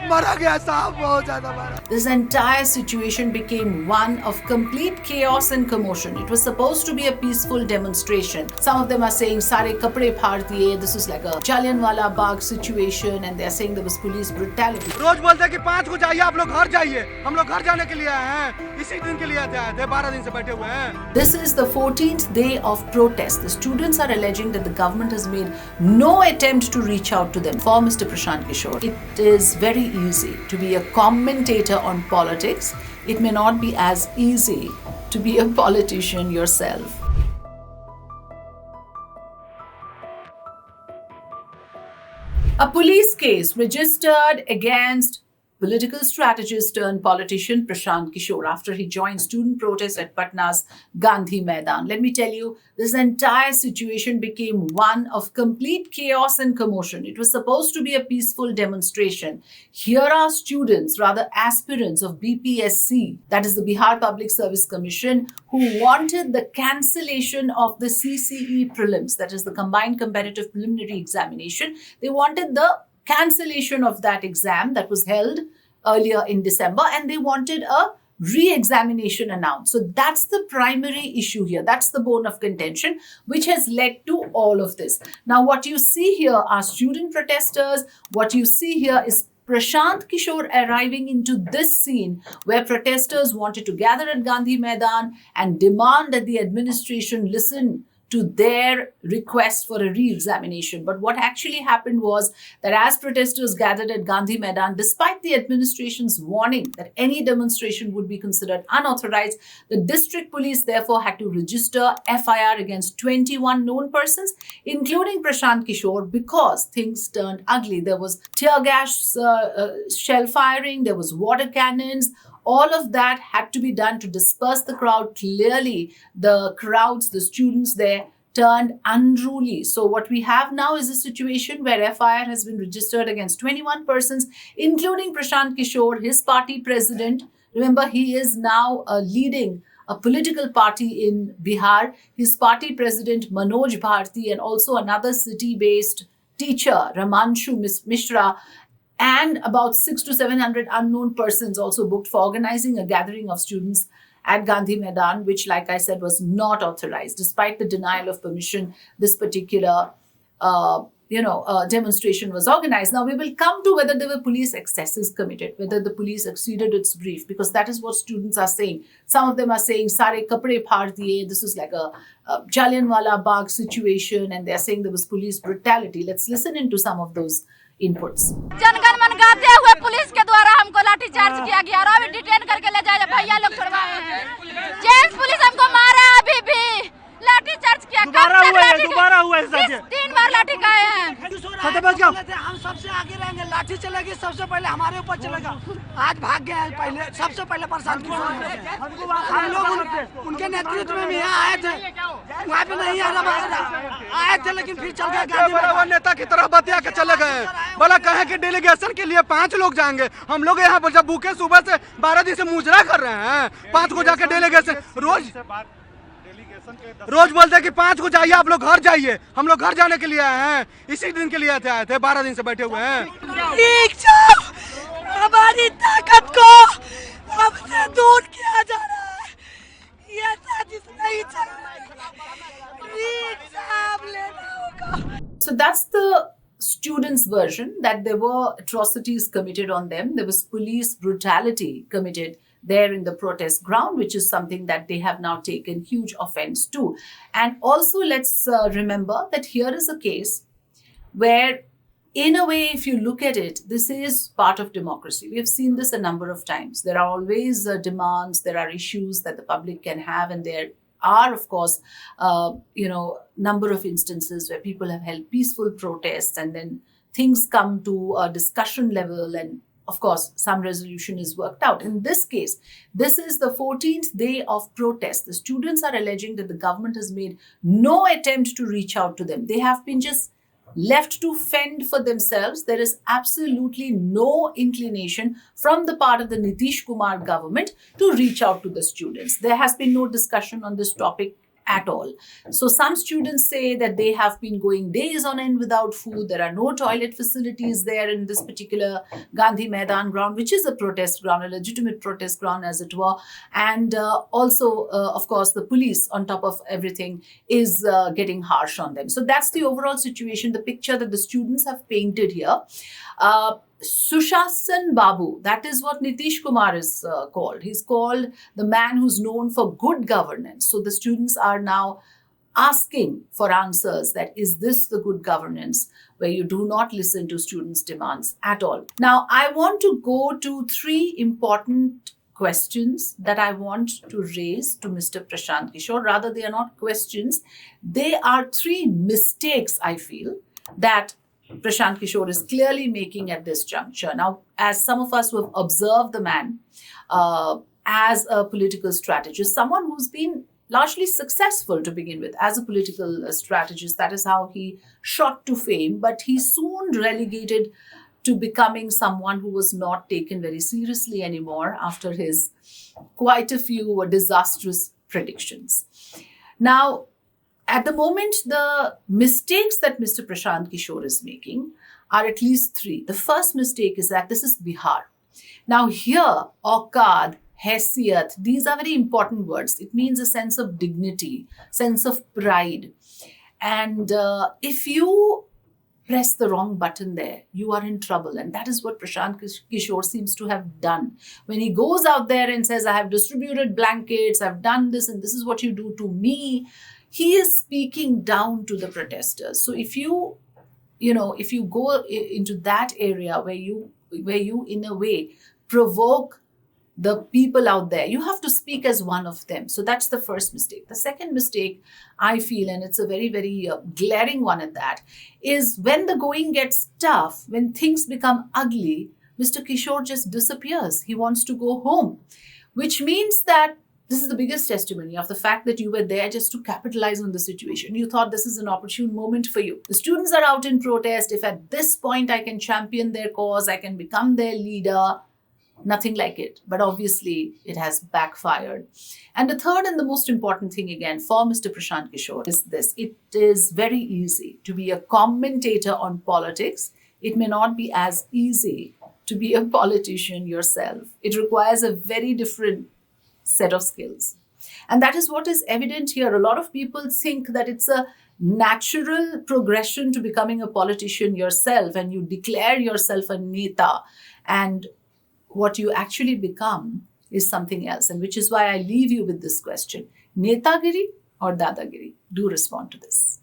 मरा गया साहब, बहुत ज्यादा मरा. This entire situation became one of complete chaos and commotion. It was supposed to be a peaceful demonstration. Some of them are saying "Sare kapde phar diye." This was like a Jallianwala Bagh situation, and they are saying there was police brutality. रोज बोलते हैं कि 5 को जाइए, आप लोग घर जाइए. हम लोग घर जाने के लिए आए हैं. इसी दिन के लिए आए थे. 12 दिन से बैठे हुए हैं. This is the 14th day of protest. The students are alleging that the government has made no attempt to reach out to them. For Mr. Prashant Kishor, it is very easy to be a commentator on politics. It may not be as easy to be a politician yourself. A police case registered against political strategist turned politician Prashant Kishore after he joined student protests at Patna's Gandhi Maidan. Let me tell you, this entire situation became one of complete chaos and commotion. It was supposed to be a peaceful demonstration. Here are students, rather aspirants of BPSC, that is the Bihar Public Service Commission, who wanted the cancellation of the CCE prelims, that is the combined competitive preliminary examination. They wanted the cancellation of that exam that was held earlier in December, and they wanted a re-examination announced. So that's the primary issue here. That's the bone of contention, which has led to all of this. Now, what you see here are student protesters. What you see here is Prashant Kishore arriving into this scene where protesters wanted to gather at Gandhi Maidan and demand that the administration listen to their request for a re-examination. But what actually happened was that as protesters gathered at Gandhi Maidan, despite the administration's warning that any demonstration would be considered unauthorized, the district police therefore had to register FIR against 21 known persons, including Prashant Kishore, because things turned ugly. There was tear gas, shell firing, there was water cannons. All of that had to be done to disperse the crowd. Clearly, the crowds, the students there, turned unruly. So what we have now is a situation where FIR has been registered against 21 persons, including Prashant Kishore, his party president. Remember, he is now leading a political party in Bihar. His party president, Manoj Bharti, and also another city-based teacher, Ramanshu Mishra, and about 600 to 700 unknown persons also booked for organizing a gathering of students at Gandhi Maidan, which, like I said, was not authorized. Despite the denial of permission, this particular demonstration was organized. Now, we will come to whether there were police excesses committed, whether the police exceeded its brief, because that is what students are saying. Some of them are saying, "Sare kapde phar diye." This is like a Jallianwala Bagh situation, and they're saying there was police brutality. Let's listen into some of those inputs. जनगण मन गाते हुए police के द्वारा हमको लाठीचार्ज किया गया और अभी डिटेन करके ले जाए भैया लोग छुड़वाए हैं। जेंट्स पुलिस हमको मारा है, अभी भी लाठीचार्ज किया। दोबारा हुआ है 3 बार लाठी खाए हैं। हम सबसे आगे रहेंगे, लाठी चलेगी सबसे पहले हमारे ऊपर चलेगा। आज भाग गए हैं, पहले सबसे पहले प्रशांत किशोर। हम लोग उनके नेतृत्व में यहाँ आए थे, वहाँ पे नहीं आए थे, लेकिन फिर चल गए। नेता की तरह बतिया के चले गए। बोला कहे कि डेलीगेशन के लिए 5 लोग जाएंगे। हम लोग यहाँ पर जब भूखे सुबह से 12 दिन से मुजरा कर रहे हैं, 5 को जाके डेलीगेशन रोज बोलते हैं कि 5 को जाइए, आप लोग घर जाइए. हम लोग घर जाने के लिए आए हैं. इसी दिन के लिए आए थे. 12 दिन से बैठे हुए हैं. हमारी ताकत को हमसे दूर किया जा रहा है. ये साजिश नहीं चल रही. So that's the students' version, that there were atrocities committed on them. There was police brutality committed there in the protest ground, which is something that they have now taken huge offense to. And also, let's remember that here is a case where, in a way, if you look at it, this is part of democracy. We have seen this a number of times. There are always demands, there are issues that the public can have, and there are, of course, number of instances where people have held peaceful protests and then things come to a discussion level and, of course, some resolution is worked out. In this case, this is the 14th day of protest. The students are alleging that the government has made no attempt to reach out to them. They have been just left to fend for themselves. There is absolutely no inclination from the part of the Nitish Kumar government to reach out to the students. There has been no discussion on this topic at all. So some students say that they have been going days on end without food. There are no toilet facilities there in this particular Gandhi Maidan ground, which is a protest ground, a legitimate protest ground as it were. And also, of course, the police on top of everything is getting harsh on them. So that's the overall situation, the picture that the students have painted here. Sushasan Babu, that is what Nitish Kumar is called. He's called the man who's known for good governance. So the students are now asking for answers that is this the good governance where you do not listen to students' demands at all. Now, I want to go to 3 important questions that I want to raise to Mr. Prashant Kishore. Rather, they are not questions. They are 3 mistakes, I feel, that Prashant Kishore is clearly making at this juncture. Now, as some of us who have observed the man as a political strategist, someone who's been largely successful to begin with as a political strategist, that is how he shot to fame, but he soon relegated to becoming someone who was not taken very seriously anymore after his quite a few disastrous predictions. Now, at the moment, the mistakes that Mr. Prashant Kishore is making are at least 3. The first mistake is that this is Bihar. Now here, Aukad, Haisiyat, these are very important words. It means a sense of dignity, sense of pride. And if you press the wrong button there, you are in trouble. And that is what Prashant Kishore seems to have done. When he goes out there and says, I have distributed blankets, I've done this, and this is what you do to me, he is speaking down to the protesters. So if you go into that area where you in a way provoke the people out there, you have to speak as one of them. So that's the first mistake. The second mistake, I feel, and it's a very, very glaring one at that, is when the going gets tough, when things become ugly, Mr. Kishore just disappears. He wants to go home, which means that this is the biggest testimony of the fact that you were there just to capitalize on the situation. You thought this is an opportune moment for you. The students are out in protest. If at this point I can champion their cause, I can become their leader, nothing like it. But obviously, it has backfired. And the third and the most important thing again for Mr. Prashant Kishore is this. It is very easy to be a commentator on politics. It may not be as easy to be a politician yourself. It requires a very different set of skills. And that is what is evident here. A lot of people think that it's a natural progression to becoming a politician yourself and you declare yourself a neta, and what you actually become is something else. And which is why I leave you with this question: Netagiri or Dadagiri? Do respond to this.